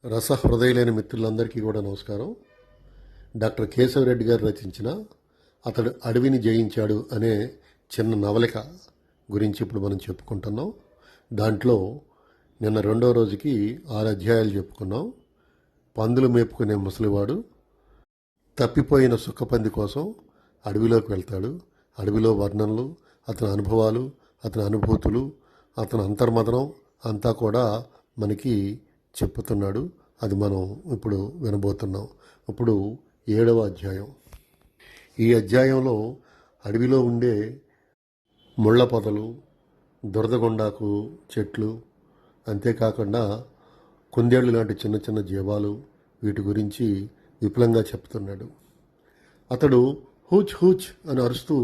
రసహృదయులైన మిత్రులందరికీ కూడా నమస్కారం. డాక్టర్ కేశవరెడ్డి గారు రచించిన అతడు అడవిని జయించాడు అనే చిన్న నవలిక గురించి ఇప్పుడు మనం చెప్పుకుంటున్నాం. దాంట్లో నిన్న రెండో రోజుకి 6 అధ్యాయాలు చెప్పుకున్నాం. పందులు మేపుకునే ముసలివాడు తప్పిపోయిన సుఖపంది కోసం అడవిలోకి వెళ్తాడు. అడవిలో వర్ణనలు, అతని అనుభవాలు, అతని అనుభూతులు, అతని అంతర్మదనం అంతా కూడా మనకి చెప్పుతున్నాడు. అది మనం ఇప్పుడు వినబోతున్నాం. ఇప్పుడు 7వ అధ్యాయం. ఈ అధ్యాయంలో అడవిలో ఉండే ముళ్ళ పొదలు, దురదగొండాకు చెట్లు, అంతేకాకుండా కుందేళ్ళు లాంటి చిన్న చిన్న జీవాలు, వీటి గురించి విపులంగా చెప్తున్నాడు. అతడు హూచ్ హూచ్ అని అరుస్తూ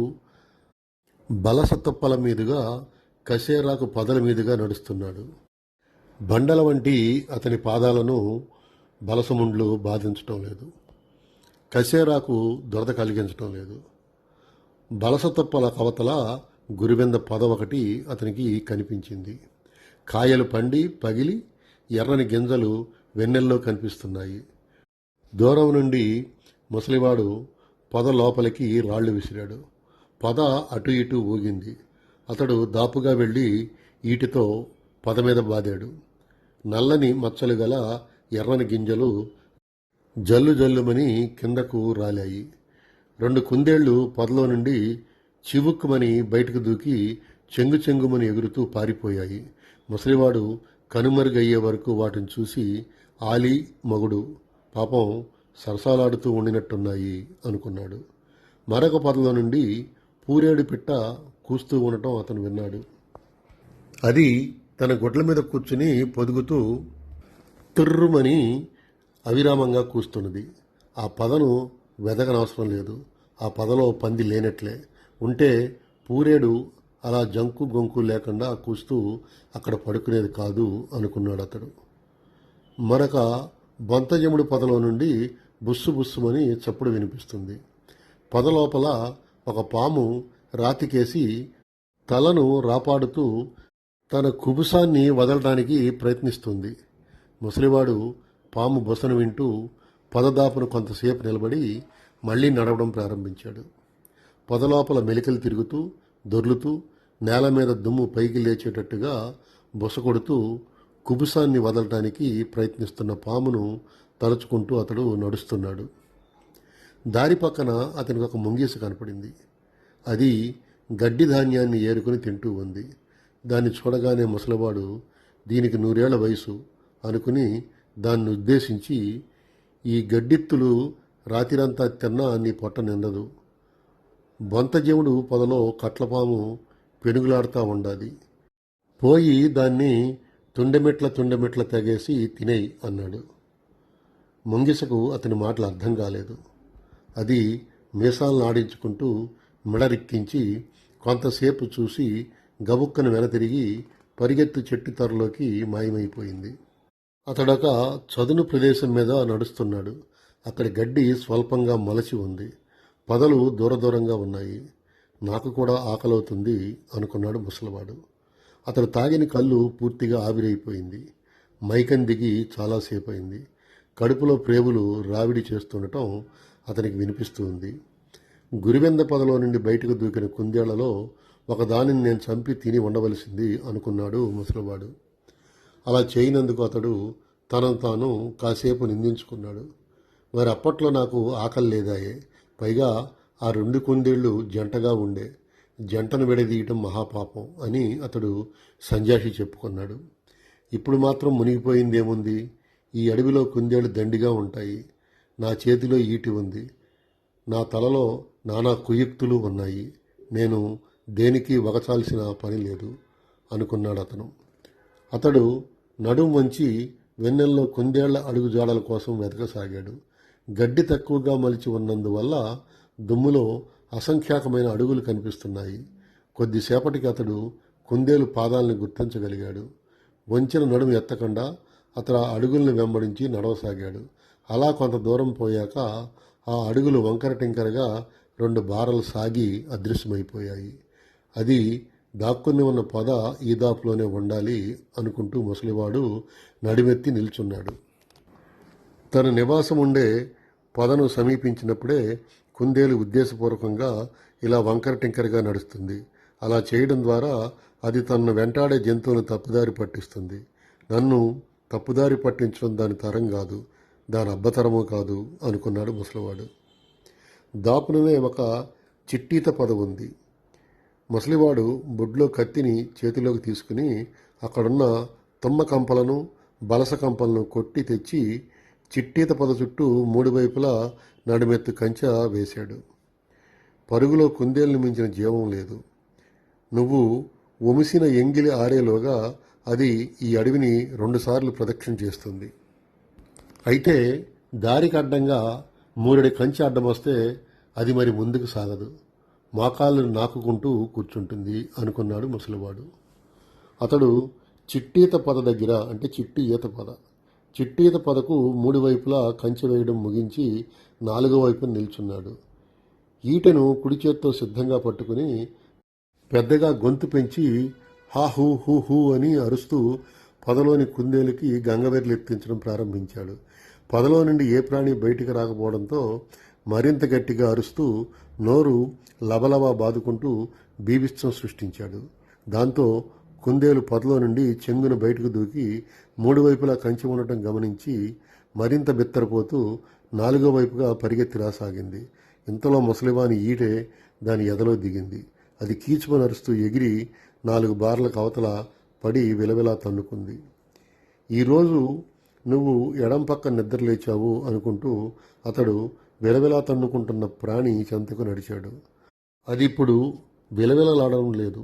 బలసత్తప్పల మీదుగా కసేరాకు పొదల మీదుగా నడుస్తున్నాడు. బండల వంటి అతని పాదాలను బలసముండ్లు బాధించటం లేదు. కసేరాకు దురద కలిగించటం లేదు. బలసతప్పల కవతల గురివెంద పొద ఒకటి అతనికి కనిపించింది. కాయలు పండి పగిలి ఎర్రని గింజలు వెన్నెల్లో కనిపిస్తున్నాయి. దూరం నుండి ముసలివాడు పొద లోపలికి రాళ్లు విసిరాడు. పొద అటు ఇటు ఊగింది. అతడు దాపుగా వెళ్ళి ఈటితో పొద మీద బాదాడు. నల్లని మచ్చలు గల ఎర్రని గింజలు జల్లు జల్లుమని కిందకు రాలాయి. 2 కుందేళ్లు పొదలో నుండి చివుక్కుమని బయటకు దూకి చెంగు చెంగుమని ఎగురుతూ పారిపోయాయి. ముసలివాడు కనుమరుగయ్యే వరకు వాటిని చూసి ఆలి మగుడు పాపం సరసాలాడుతూ ఉండినట్టున్నాయి అనుకున్నాడు. మరొక పొదలో నుండి పూరేడు పిట్ట కూస్తూ ఉండటం అతను విన్నాడు. అది తన గొడ్ల మీద కూర్చుని పొదుగుతూ తుర్రుమని అవిరామంగా కూస్తున్నది. ఆ పదను వెదకనవసరం లేదు. ఆ పదలో పంది లేనట్లే. ఉంటే పూరేడు అలా జంకు గొంకు లేకుండా కూస్తూ అక్కడ పడుకునేది కాదు అనుకున్నాడు అతడు. మరొక బొంతజముడు పొదలో నుండి బుస్సు బుస్సుమని చప్పుడు వినిపిస్తుంది. పొద లోపల ఒక పాము రాతికేసి తలను రాపాడుతూ తన కుబుసాన్ని వదలడానికి ప్రయత్నిస్తుంది. ముసలివాడు పాము బొసను వింటూ పొదదాపును కొంతసేపు నిలబడి మళ్లీ నడవడం ప్రారంభించాడు. పొదలోపల మెలికలు తిరుగుతూ దొర్లుతూ నేల మీద దుమ్ము పైకి లేచేటట్టుగా బొస కొడుతూ కుబుసాన్ని వదలటానికి ప్రయత్నిస్తున్న పామును తలుచుకుంటూ అతడు నడుస్తున్నాడు. దారి పక్కన అతనికి ఒక ముంగీస కనపడింది. అది గడ్డి ధాన్యాన్ని ఏరుకుని తింటూ ఉంది. దాన్ని చూడగానే ముసలివాడు దీనికి 100 ఏళ్ల వయసు అనుకుని దాన్ని ఉద్దేశించి, ఈ గడ్డిత్తులు రాత్రిరంతా తిన్నా నీ పొట్ట నిండదు. బొంతజముడు పొదలో కట్లపాము పెనుగులాడుతూ ఉండాది. పోయి దాన్ని తుండెమెట్ల తెగేసి తినేయి అన్నాడు. ముంగిసకు అతని మాటలు అర్థం కాలేదు. అది మీసాలను ఆడించుకుంటూ మిడరిక్కించి కొంతసేపు చూసి గబుక్కను వెనతిరిగి పరిగెత్తు చెట్టు తరలోకి మాయమైపోయింది. అతడొక చదును ప్రదేశం మీద నడుస్తున్నాడు. అక్కడి గడ్డి స్వల్పంగా మలచి ఉంది. పొదలు దూరంగా ఉన్నాయి. నాకు కూడా ఆకలవుతుంది అనుకున్నాడు ముసలివాడు. అతడు తాగిన కళ్ళు పూర్తిగా ఆవిరైపోయింది. మైకం దిగి చాలాసేపు అయింది. కడుపులో ప్రేగులు రావిడి చేస్తుండటం అతనికి వినిపిస్తూ ఉంది. గురివెంద పొదలో నుండి బయటకు దూకిన కుందేళ్లలో ఒకదానిని నేను చంపి తిని ఉండవలసింది అనుకున్నాడు ముసలివాడు. అలా చేయనందుకు అతడు తనను తాను కాసేపు నిందించుకున్నాడు. మరి అప్పట్లో నాకు ఆకలి లేదాయే. పైగా ఆ 2 కుందేళ్లు జంటగా ఉండే. జంటను విడదీయటం మహాపాపం అని అతడు సంజాషి చెప్పుకున్నాడు. ఇప్పుడు మాత్రం మునిగిపోయిందేముంది? ఈ అడవిలో కుందేళ్లు దండిగా ఉంటాయి. నా చేతిలో ఈటి ఉంది. నా తలలో నానా కుయుక్తులు ఉన్నాయి. నేను దేనికి వగచాల్సిన పని లేదు అనుకున్నాడు అతను. అతడు నడుం వంచి వెన్నెల్లో కుందేళ్ల అడుగు జాడల కోసం వెతకసాగాడు. గడ్డి తక్కువగా మలిచి ఉన్నందువల్ల దుమ్ములో అసంఖ్యాకమైన అడుగులు కనిపిస్తున్నాయి. కొద్దిసేపటికి అతడు కుందేలు పాదాలను గుర్తించగలిగాడు. వంచిన నడుము ఎత్తకుండా అతడు ఆ అడుగుల్ని వెంబడించి నడవసాగాడు. అలా కొంత దూరం పోయాక ఆ అడుగులు వంకర టింకరగా 2 బారలు సాగి అదృశ్యమైపోయాయి. అది దాక్కుని ఉన్న పొద ఈ దాపులోనే ఉండాలి అనుకుంటూ ముసలివాడు నడిమెత్తి నిల్చున్నాడు. తన నివాసం ఉండే పొదను సమీపించినప్పుడే కుందేలు ఉద్దేశపూర్వకంగా ఇలా వంకర టింకరగా నడుస్తుంది. అలా చేయడం ద్వారా అది తనను వెంటాడే జంతువును తప్పుదారి పట్టిస్తుంది. నన్ను తప్పుదారి పట్టించడం దాని తరం కాదు, దాని అబ్బతరము కాదు అనుకున్నాడు ముసలివాడు. దాపుననే ఒక చిట్టీత పొద ఉంది. ముసలివాడు బొడ్లో కత్తిని చేతిలోకి తీసుకుని అక్కడున్న తుమ్మ కంపలను బలస కంపలను కొట్టి తెచ్చి చిట్టీత పొద చుట్టూ 3 వైపులా నడుమెత్తు కంచె వేశాడు. పరుగులో కుందేలుని మించిన జీవం లేదు. నువ్వు ఒమిసిన ఎంగిలి ఆరేలోగా అది ఈ అడవిని 2 సార్లు ప్రదక్షిణ చేస్తుంది. అయితే దారికి అడ్డంగా 3 కంచె అడ్డం వస్తే అది మరి ముందుకు సాగదు, మోకాళ్ళను నాకుకుంటూ కూర్చుంటుంది అనుకున్నాడు ముసలివాడు. అతడు చిట్టీత పొద దగ్గర, అంటే చిట్టీత పొదకు 3 వైపులా కంచె వేయడం ముగించి 4వ వైపున నిల్చున్నాడు. ఈటెను కుడి చేత్తో సిద్ధంగా పట్టుకుని పెద్దగా గొంతు పెంచి హా హూ హూ హూ అని అరుస్తూ పొదలోని కుందేలుకి గంగవెర్లు ఎత్తించడం ప్రారంభించాడు. పొదలో నుండి ఏ ప్రాణి బయటికి రాకపోవడంతో మరింత గట్టిగా అరుస్తూ నోరు లబలబా బాదుకుంటూ బీభత్సం సృష్టించాడు. దాంతో కుందేలు పొదలో నుండి చెంగున బయటకు దూకి 3 వైపులా కంచె ఉండటం గమనించి మరింత బిత్తరపోతూ 4వ వైపుగా పరిగెత్తి రాసాగింది. ఇంతలో ముసలివాని ఈటె దాని ఎదలో దిగింది. అది కీచుమని అరుస్తూ ఎగిరి 4 బార్లకు అవతల పడి విలవిలా తన్నుకుంది. ఈరోజు నువ్వు ఎడం పక్క నిద్రలేచావు అనుకుంటూ అతడు విలవిలా తన్నుకుంటున్న ప్రాణి చెంతకు నడిచాడు. అది ఇప్పుడు విలవిలలాడడం లేదు.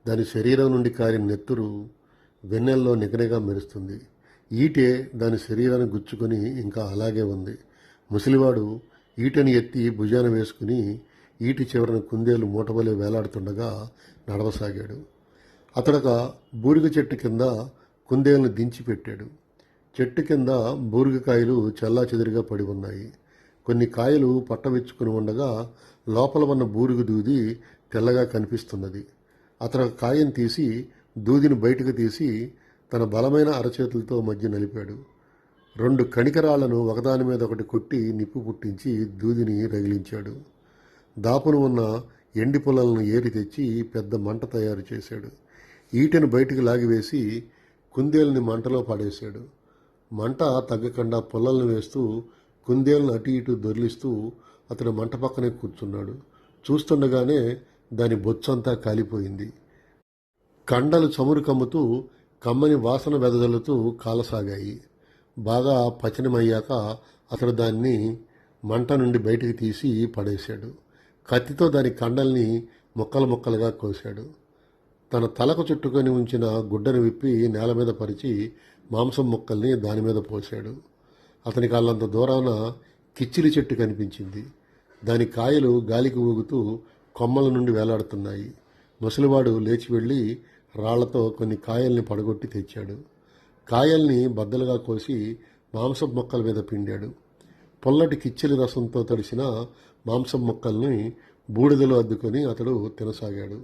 దాని శరీరం నుండి కారిన నెత్తురు వెన్నెల్లో నిగనిగా మెరుస్తుంది. ఈటె దాని శరీరాన్ని గుచ్చుకొని ఇంకా అలాగే ఉంది. ముసలివాడు ఈటెని ఎత్తి భుజాన వేసుకుని ఈటి చివరన కుందేలు మూటవలే వేలాడుతుండగా నడవసాగాడు. అతడొక బూరిగ చెట్టు కింద కుందేలును దించి పెట్టాడు. చెట్టు కింద బూరిగకాయలు చెల్లాచెదురుగా పడి ఉన్నాయి. కొన్ని కాయలు పట్టవిచ్చుకుని ఉండగా లోపల ఉన్న బూరుగు దూది తెల్లగా కనిపిస్తున్నది. అతను కాయను తీసి దూదిని బయటకు తీసి తన బలమైన అరచేతులతో మధ్య నలిపాడు. 2 కణికరాళ్లను ఒకదాని మీద ఒకటి కొట్టి నిప్పు పుట్టించి దూదిని రగిలించాడు. దాపును ఉన్న ఎండి పుల్లలను ఏరి తెచ్చి పెద్ద మంట తయారు చేశాడు. ఈటెను బయటికి లాగివేసి కుందేలుని మంటలో పడేశాడు. మంట తగ్గకుండా పుల్లలను వేస్తూ కుందేలును అటు ఇటు దొర్లిస్తూ అతడు మంట పక్కనే కూర్చున్నాడు. చూస్తుండగానే దాని బొచ్చంతా కాలిపోయింది. కండలు చమురు కమ్ముతూ కమ్మని వాసన వెదజల్లుతూ కాలసాగాయి. బాగా పచనమయ్యాక అతడు దాన్ని మంట నుండి బయటికి తీసి పడేశాడు. కత్తితో దాని కండల్ని ముక్కలు ముక్కలుగా కోశాడు. తన తలకు చుట్టుకొని ఉంచిన గుడ్డను విప్పి నేల మీద పరిచి మాంసం ముక్కల్ని దాని మీద పోశాడు. అతనికి అల్లంత దూరాన కిచ్చిలి చెట్టు కనిపించింది. దాని కాయలు గాలికి ఊగుతూ కొమ్మల నుండి వేలాడుతున్నాయి. ముసలివాడు లేచి వెళ్ళి రాళ్లతో కొన్ని కాయల్ని పడగొట్టి తెచ్చాడు. కాయల్ని బద్దలుగా కోసి మాంసం ముక్కల మీద పిండాడు. పొల్లటి కిచ్చిలి రసంతో తడిసిన మాంసం ముక్కల్ని బూడిదలో అద్దుకొని అతడు తినసాగాడు.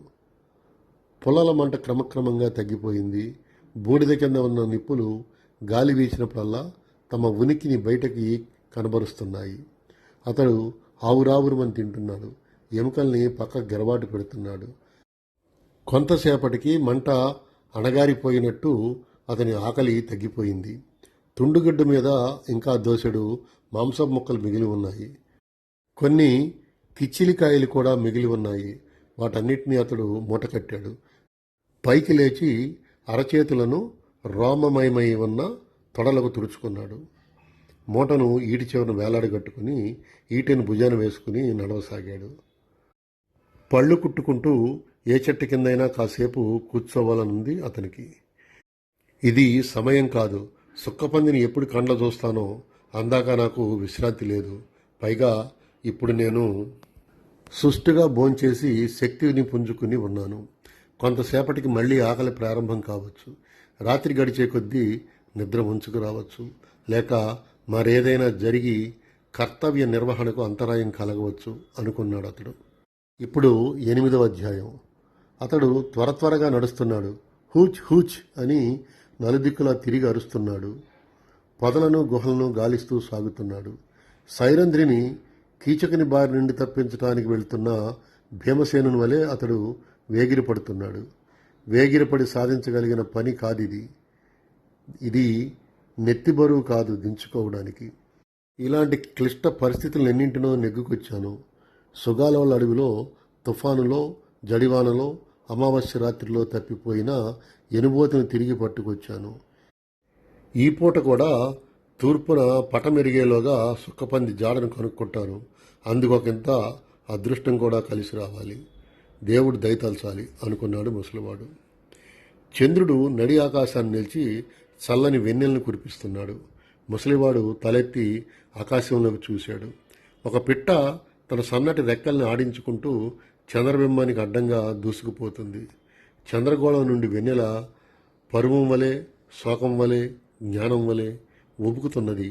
పొలాల మంట క్రమక్రమంగా తగ్గిపోయింది. బూడిద కింద ఉన్న నిప్పులు గాలి వీచినప్పుడల్లా తమ ఉనికిని బయటకి కనబరుస్తున్నాయి. అతడు ఆవురావురమని తింటున్నాడు. ఎముకల్ని పక్క గెరబాటు పెడుతున్నాడు. కొంతసేపటికి మంట అణగారిపోయినట్టు అతని ఆకలి తగ్గిపోయింది. తుండుగడ్డ మీద ఇంకా దోసెడు మాంసం ముక్కలు మిగిలి ఉన్నాయి. కొన్ని కిచ్చిలికాయలు కూడా మిగిలి ఉన్నాయి. వాటన్నిటినీ అతడు మూటకట్టాడు. పైకి లేచి అరచేతులను రోమమయమై ఉన్న తొడలకు తుడుచుకున్నాడు. మూటను ఈటి చివరను వేలాడగట్టుకుని ఈటెను భుజాన వేసుకుని నడవసాగాడు. పళ్ళు కుట్టుకుంటూ ఏ చెట్టు కిందైనా కాసేపు కూర్చోవాలనుంది అతనికి. ఇది సమయం కాదు. సుక్కపందిని ఎప్పుడు కండ్ల చూస్తానో అందాక నాకు విశ్రాంతి లేదు. పైగా ఇప్పుడు నేను సుష్టుగా భోంచేసి శక్తిని పుంజుకుని ఉన్నాను. కొంతసేపటికి మళ్ళీ ఆకలి ప్రారంభం కావచ్చు. రాత్రి గడిచే కొద్దీ నిద్ర ముంచుకు రావచ్చు. లేక మరేదైనా జరిగి కర్తవ్య నిర్వహణకు అంతరాయం కలగవచ్చు అనుకున్నాడు అతడు. ఇప్పుడు 8వ అధ్యాయం. అతడు త్వరగా నడుస్తున్నాడు. హూచ్ హూచ్ అని నలుదిక్కులా తిరిగి అరుస్తున్నాడు. పొదలను గుహలను గాలిస్తూ సాగుతున్నాడు. సైరంధ్రిని కీచకుని బారి నుండి తప్పించడానికి వెళ్తున్న భీమసేనుని వలె అతడు వేగిరపడుతున్నాడు. వేగిరపడి సాధించగలిగిన పని కాదిది. ఇది నెత్తి బరువు కాదు దించుకోవడానికి. ఇలాంటి క్లిష్ట పరిస్థితులన్నింటినో నెగ్గుకొచ్చాను. సుగాలోల అడవిలో, తుఫానులో, జడివానలో, అమావాస్య రాత్రిలో తప్పిపోయిన ఎనుబోతును తిరిగి పట్టుకొచ్చాను. ఈ పూట కూడా తూర్పున పటమెరిగేలోగా సుక్కపంది జాడను కనుక్కుంటాను. అందుకొకంత అదృష్టం కూడా కలిసి రావాలి. దేవుడు దయతలచాలి అనుకున్నాడు ముసలివాడు. చంద్రుడు నడి ఆకాశాన్ని నిలిచి చల్లని వెన్నెలను కురిపిస్తున్నాడు. ముసలివాడు తలెత్తి ఆకాశంలోకి చూశాడు. ఒక పిట్ట తన సన్నటి రెక్కల్ని ఆడించుకుంటూ చంద్రబింబానికి అడ్డంగా దూసుకుపోతుంది. చంద్రగోళం నుండి వెన్నెల పరువం వలె, శోకం వలె, జ్ఞానం వలె ఊపుకుతున్నది.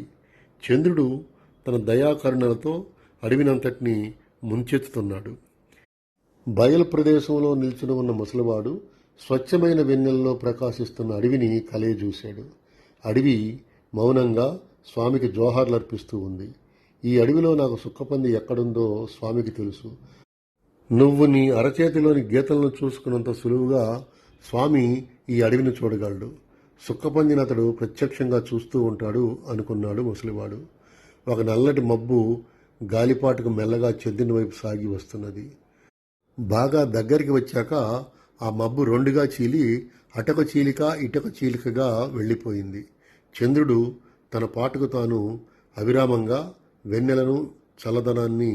చంద్రుడు తన దయాకరుణలతో అడవినంతటినీ ముంచెత్తుతున్నాడు. బయలు ప్రదేశంలో నిల్చుని ఉన్న ముసలివాడు స్వచ్ఛమైన వెన్నెలలో ప్రకాశిస్తున్న అడవిని కలయజూశాడు. అడవి మౌనంగా స్వామికి జోహార్లర్పిస్తూ ఉంది. ఈ అడవిలో నాకు సుక్కపంది ఎక్కడుందో స్వామికి తెలుసు. నువ్వు నీ అరచేతిలోని గీతలను చూసుకున్నంత సులువుగా స్వామి ఈ అడవిని చూడగలడు. సుక్కపందిని అతడు ప్రత్యక్షంగా చూస్తూ ఉంటాడు అనుకున్నాడు ముసలివాడు. ఒక నల్లటి మబ్బు గాలిపాటుకు మెల్లగా చెద్దిన వైపు సాగి వస్తున్నది. బాగా దగ్గరికి వచ్చాక ఆ మబ్బు రెండుగా చీలి అటక చీలిక ఇటక చీలికగా వెళ్ళిపోయింది. చంద్రుడు తన పాటుకు తాను అవిరామంగా వెన్నెలను, చల్లదనాన్ని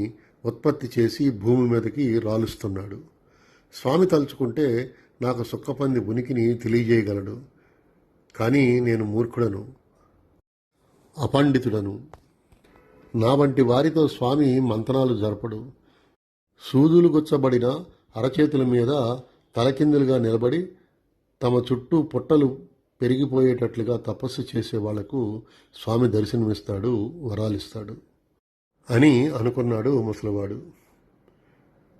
ఉత్పత్తి చేసి భూమి మీదకి రాలుస్తున్నాడు. స్వామి తలుచుకుంటే నాకు సుక్కపంది ఉనికిని తెలియజేయగలడు. కానీ నేను మూర్ఖుడను, అపండితుడను. నా వంటి వారితో స్వామి మంతనాలు జరపడు. సూదులు గుచ్చబడిన అరచేతుల మీద తలకిందులుగా నిలబడి తమ చుట్టూ పుట్టలు పెరిగిపోయేటట్లుగా తపస్సు చేసే వాళ్లకు స్వామి దర్శనమిస్తాడు, వరాలిస్తాడు అని అనుకున్నాడు ముసలివాడు.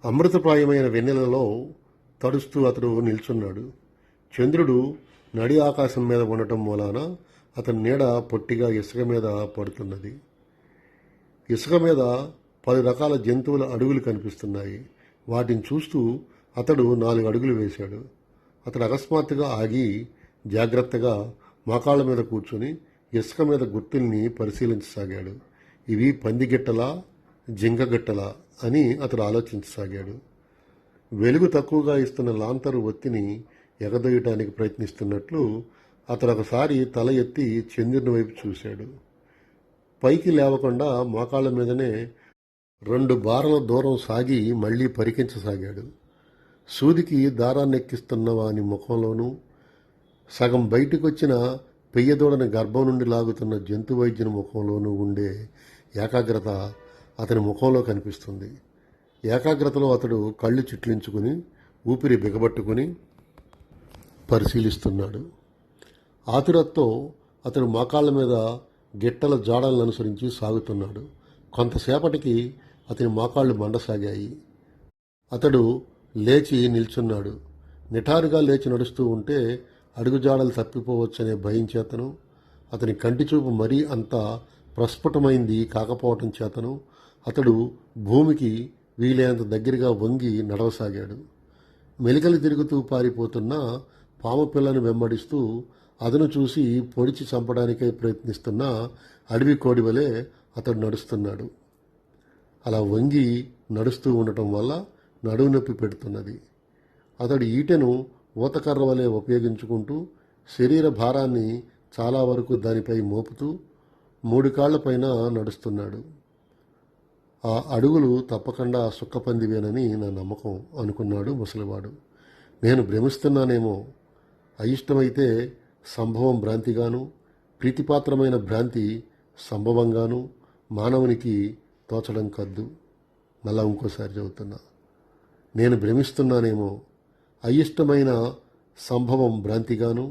అమృతప్రాయమైన వెన్నెలలో తడుస్తూ అతడు నిల్చున్నాడు. చంద్రుడు నడి ఆకాశం మీద ఉండటం మూలాన అతని నీడ పొట్టిగా ఇసుక మీద పడుతున్నది. ఇసుక మీద 10 రకాల జంతువుల అడుగులు కనిపిస్తున్నాయి. వాటిని చూస్తూ అతడు 4 అడుగులు వేశాడు. అతడు అకస్మాత్తుగా ఆగి జాగ్రత్తగా మోకాళ్ళ మీద కూర్చొని ఇసుక మీద గుర్తుల్ని పరిశీలించసాగాడు. ఇవి పందిగిట్టలా, జింకగిట్టలా అని అతడు ఆలోచించసాగాడు. వెలుగు తక్కువగా ఇస్తున్న లాంతరు ఒత్తిని ఎగదొయ్యటానికి ప్రయత్నిస్తున్నట్లు అతడు ఒకసారి తల ఎత్తి చంద్రుని వైపు చూశాడు. పైకి లేవకుండా మోకాళ్ళ మీదనే 2 బారల దూరం సాగి మళ్లీ పరికించసాగాడు. సూదికి దారాన్నెక్కిస్తున్న వాని ముఖంలోనూ, సగం బయటికొచ్చిన పెయ్యదూడని గర్భం నుండి లాగుతున్న జంతు వైద్యుని ముఖంలోనూ ఉండే ఏకాగ్రత అతని ముఖంలో కనిపిస్తుంది. ఏకాగ్రతలో అతడు కళ్ళు చిట్లించుకుని ఊపిరి బిగబట్టుకుని పరిశీలిస్తున్నాడు. ఆతురతతో అతడు మోకాళ్ళ మీద గిట్టల జాడలను అనుసరించి సాగుతున్నాడు. కొంతసేపటికి అతని మోకాళ్ళు మండసాగాయి. అతడు లేచి నిల్చున్నాడు. నిఠారుగా లేచి నడుస్తూ ఉంటే అడుగుజాడలు తప్పిపోవచ్చనే భయం చేతను, అతని కంటి చూపు మరీ అంత ప్రస్ఫుటమైంది కాకపోవటం చేతను అతడు భూమికి వీలైనంత దగ్గరగా వంగి నడవసాగాడు. మెలికలు తిరుగుతూ పారిపోతున్న పాము పిల్లను వెంబడిస్తూ అతను చూసి పొడిచి చంపడానికై ప్రయత్నిస్తున్న అడవి కోడి వలె అతడు నడుస్తున్నాడు. అలా వంగి నడుస్తూ ఉండటం వల్ల నడువు నొప్పి పెడుతున్నది. అతడు ఈటెను ఊతకర్ర వలె ఉపయోగించుకుంటూ శరీర భారాన్ని చాలా వరకు దానిపై మోపుతూ 3 కాళ్లపైన నడుస్తున్నాడు. ఆ అడుగులు తప్పకుండా సుక్కపందివేనని నా నమ్మకం అనుకున్నాడు ముసలివాడు. నేను భ్రమిస్తున్నానేమో. అయిష్టమైతే సంభవం భ్రాంతిగాను, ప్రీతిపాత్రమైన భ్రాంతి సంభవంగాను మానవునికి తోచడం కద్దు. మళ్ళా ఇంకోసారి చెబుతున్నా, నేను భ్రమిస్తున్నానేమో. అయిష్టమైన సంభవం భ్రాంతిగాను,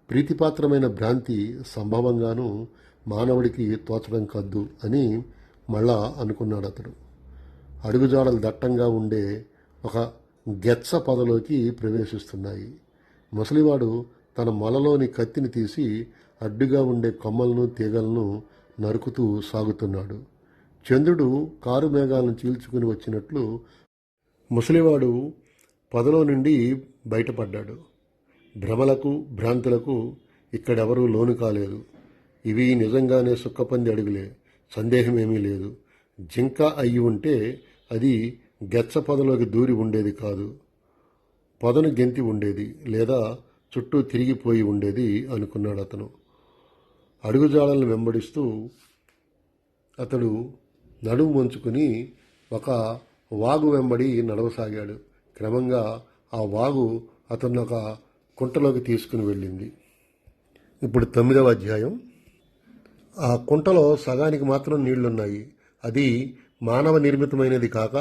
ప్రీతిపాత్రమైన భ్రాంతి సంభవంగాను మానవుడికి తోచడం కద్దు అని మళ్ళా అనుకున్నాడు అతడు. అడుగుజాడలు దట్టంగా ఉండే ఒక గెచ్చ పొదలోకి ప్రవేశిస్తున్నాయి. ముసలివాడు తన మొలలోని కత్తిని తీసి అడ్డుగా ఉండే కొమ్మలను తీగలను నరుకుతూ సాగుతున్నాడు. చంద్రుడు కారు మేఘాలను చీల్చుకుని వచ్చినట్లు ముసలివాడు పొదలో నుండి బయటపడ్డాడు. భ్రమలకు భ్రాంతులకు ఇక్కడెవరూ లోను కాలేదు. ఇవి నిజంగానే సుక్కపంది అడుగులే, సందేహమేమీ లేదు. జింక అయ్యి ఉంటే అది గెచ్చ పొదలోకి దూరి ఉండేది కాదు, పొదను గెంతి ఉండేది, లేదా చుట్టూ తిరిగిపోయి ఉండేది అనుకున్నాడు అతను. అడుగుజాడలను వెంబడిస్తూ అతడు నడుము వంచుకుని ఒక వాగు వెంబడి నడవసాగాడు. క్రమంగా ఆ వాగు అతను ఒక కుంటలోకి తీసుకుని వెళ్ళింది. ఇప్పుడు 9వ అధ్యాయం. ఆ కుంటలో సగానికి మాత్రం నీళ్లున్నాయి. అది మానవ నిర్మితమైనది కాక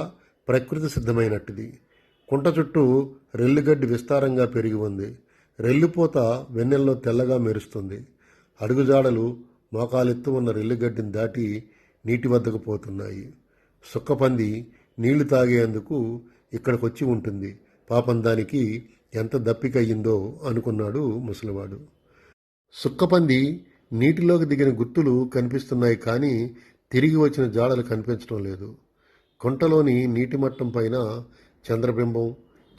ప్రకృతి సిద్ధమైనట్టుది. కుంట చుట్టూ రెల్లుగడ్డి విస్తారంగా పెరిగి ఉంది. రెల్లుపోత వెన్నెల్లో తెల్లగా మెరుస్తుంది. అడుగుజాడలు మోకాలెత్తు ఉన్న రెల్లుగడ్డిని దాటి నీటి వద్దకు పోతున్నాయి. సుక్కపంది నీళ్లు తాగేందుకు ఇక్కడికొచ్చి ఉంటుంది. పాపం దానికి ఎంత దప్పికయ్యిందో అనుకున్నాడు ముసలివాడు. సుక్కపంది నీటిలోకి దిగిన గుర్తులు కనిపిస్తున్నాయి, కానీ తిరిగి వచ్చిన జాడలు కనిపించడం లేదు. కుంటలోని నీటి మట్టం పైన చంద్రబింబం,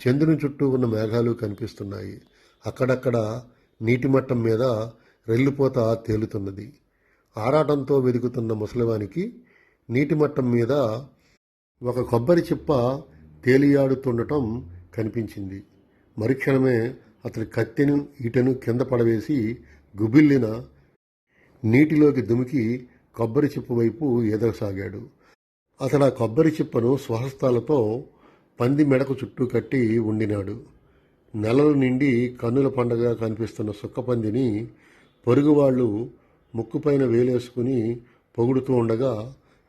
చంద్రుని చుట్టూ ఉన్న మేఘాలు కనిపిస్తున్నాయి. అక్కడక్కడ నీటి మట్టం మీద రెల్లిపోత తేలుతున్నది. ఆరాటంతో వెతుకుతున్న ముసలివానికి నీటి మట్టం మీద ఒక కొబ్బరి చిప్ప తేలియాడుతుండటం కనిపించింది. మరుక్షణమే అతడి కత్తెను ఈటెను కింద పడవేసి గుబిల్లిన నీటిలోకి దుమికి కొబ్బరి చిప్ప వైపు ఎదగసాగాడు. అతడు ఆ కొబ్బరి చిప్పను స్వహస్తాలతో పంది మెడకు చుట్టూ కట్టి ఉండినాడు. నెలలు నిండి కన్నుల పండగ కనిపిస్తున్న సుక్కపందిని పొరుగువాళ్లు ముక్కుపైన వేలేసుకుని పొగుడుతూ ఉండగా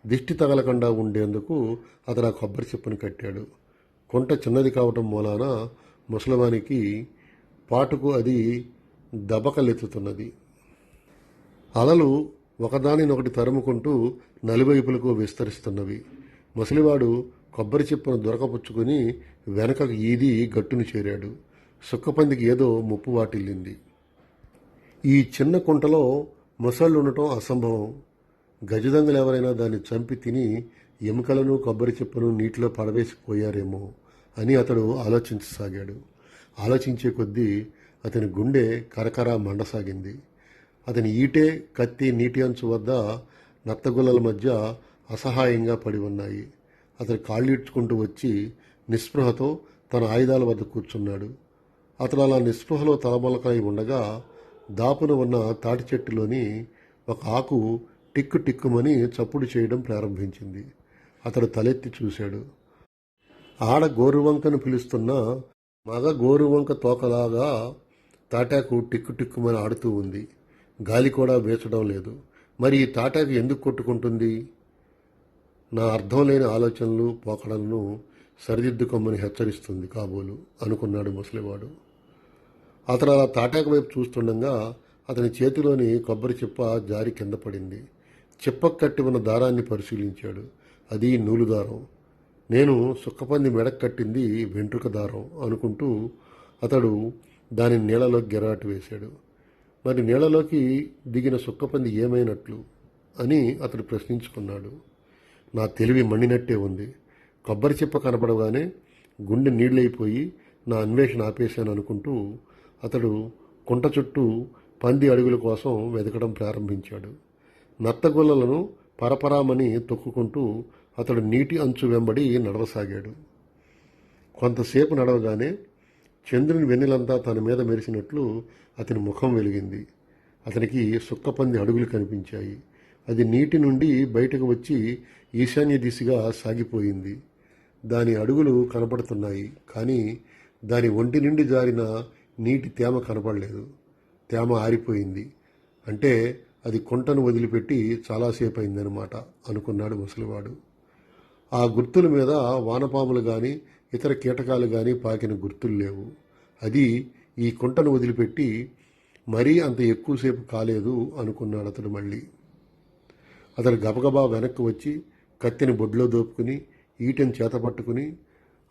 దిష్టి తగలకుండా ఉండేందుకు అతడు ఆ కొబ్బరి చిప్పను కట్టాడు. కుంట చిన్నది కావటం మూలాన ముసలివానికి పాటుకు అది దబకలెత్తుతున్నది. అలలు ఒకదానినొకటి తరుముకుంటూ నలువైపులకు విస్తరిస్తున్నవి. ముసలివాడు కొబ్బరి చిప్పను దొరకపుచ్చుకుని వెనకకు ఈది గట్టును చేరాడు. సుక్కపందికి ఏదో ముప్పు వాటిల్లింది. ఈ చిన్న కుంటలో ముసళ్ళు ఉండటం అసంభవం. గజదొంగలు ఎవరైనా దాన్ని చంపి తిని ఎముకలను కొబ్బరి చిప్పను నీటిలో పడవేసిపోయారేమో అని అతడు ఆలోచించసాగాడు. ఆలోచించే కొద్దీ అతని గుండె కరకరా మండసాగింది. అతని ఈటే కత్తి నీటి అంచు వద్ద నత్తగుల్లల మధ్య అసహాయంగా పడి ఉన్నాయి. అతను కాళ్ళీడ్చుకుంటూ వచ్చి నిస్పృహతో తన ఆయుధాల వద్ద కూర్చున్నాడు. అతడు అలా నిస్పృహలో తలమొలకై ఉండగా దాపున ఉన్న తాటి చెట్టులోని ఒక ఆకు టిక్కు టిక్కుమని చప్పుడు చేయడం ప్రారంభించింది. అతడు తలెత్తి చూశాడు. ఆడ గోరువంకను పిలుస్తున్న మగ గోరువంక తోకలాగా తాటాకు టిక్కు టిక్కుమని ఆడుతూ ఉంది. గాలి కూడా వేచడం లేదు. మరి ఈ తాటాకు ఎందుకు కొట్టుకుంటుంది? నా అర్థం లేని ఆలోచనలు పోకడలను సరిదిద్దుకోమని హెచ్చరిస్తుంది కాబోలు అనుకున్నాడు ముసలివాడు. అతను అలా తాటాకు వైపు చూస్తుండగా అతని చేతిలోని కొబ్బరి చిప్ప జారి కింద పడింది. చిప్పకు కట్టి ఉన్న దారాన్ని పరిశీలించాడు. అది నూలు దారం. నేను సుక్కపంది మెడకు కట్టింది వెంట్రుక దారం అనుకుంటూ అతడు దాని నీళ్ళలోకి గిరాటు వేశాడు. మరి నీళ్ళలోకి దిగిన సుక్కపంది ఏమైనట్లు అని అతడు ప్రశ్నించుకున్నాడు. నా తెలివి మండినట్టే ఉంది. కొబ్బరి చిప్ప కనపడగానే గుండె నీళ్ళైపోయి నా అన్వేషణ ఆపేశాను అనుకుంటూ అతడు కుంట చుట్టూ పంది అడుగుల కోసం వెతకడం ప్రారంభించాడు. నత్తగుల్లలను పరపరామని తొక్కుకుంటూ అతడు నీటి అంచు వెంబడి నడవసాగాడు. కొంతసేపు నడవగానే చంద్రుని వెన్నెలంతా తన మీద మెరిసినట్లు అతని ముఖం వెలిగింది. అతనికి సుక్కపంది అడుగులు కనిపించాయి. అది నీటి నుండి బయటకు వచ్చి ఈశాన్య దిశగా సాగిపోయింది. దాని అడుగులు కనపడుతున్నాయి, కానీ దాని ఒంటి నుండి జారిన నీటి తేమ కనపడలేదు. తేమ ఆరిపోయింది. అంటే అది కుంటను వదిలిపెట్టి చాలాసేపు అయిందనమాట అనుకున్నాడు ముసలివాడు. ఆ గుర్తుల మీద వానపాములు కానీ ఇతర కీటకాలు కానీ పాకిన గుర్తులు లేవు. అది ఈ కుంటను వదిలిపెట్టి మరీ అంత ఎక్కువసేపు కాలేదు అనుకున్నాడు అతడు. మళ్ళీ అతడు గబగబా వెనక్కి వచ్చి కత్తిని బొడ్లో దోపుకుని ఈటెను చేతపట్టుకుని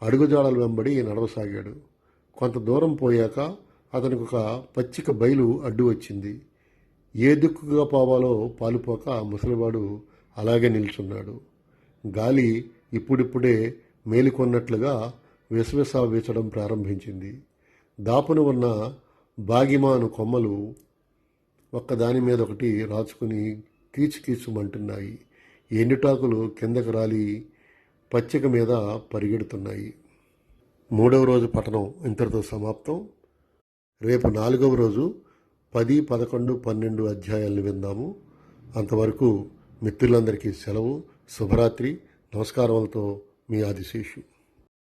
అడుగుజాడల వెంబడి నడవసాగాడు. కొంత దూరం పోయాక అతనికి ఒక పచ్చిక బయలు అడ్డు వచ్చింది. ఏ దిక్కుగా పోవాలో పాలుపోక ముసలివాడు అలాగే నిల్చున్నాడు. గాలి ఇప్పుడిప్పుడే మేలుకొన్నట్లుగా విసవిస వీచడం ప్రారంభించింది. దాపున ఉన్న బాగిమాను కొమ్మలు ఒక్కదాని మీద ఒకటి రాచుకుని కీచుకీచుమంటున్నాయి. ఎండుటాకులు కిందకు రాలి పచ్చిక మీద పరిగెడుతున్నాయి. 3వ రోజు పఠనం ఇంతటితో సమాప్తం. రేపు 4వ రోజు 10, 11, 12 అధ్యాయాలను విందాము. అంతవరకు మిత్రులందరికీ సెలవు. శుభరాత్రి. నమస్కారములతో మీ ఆదిశేషు.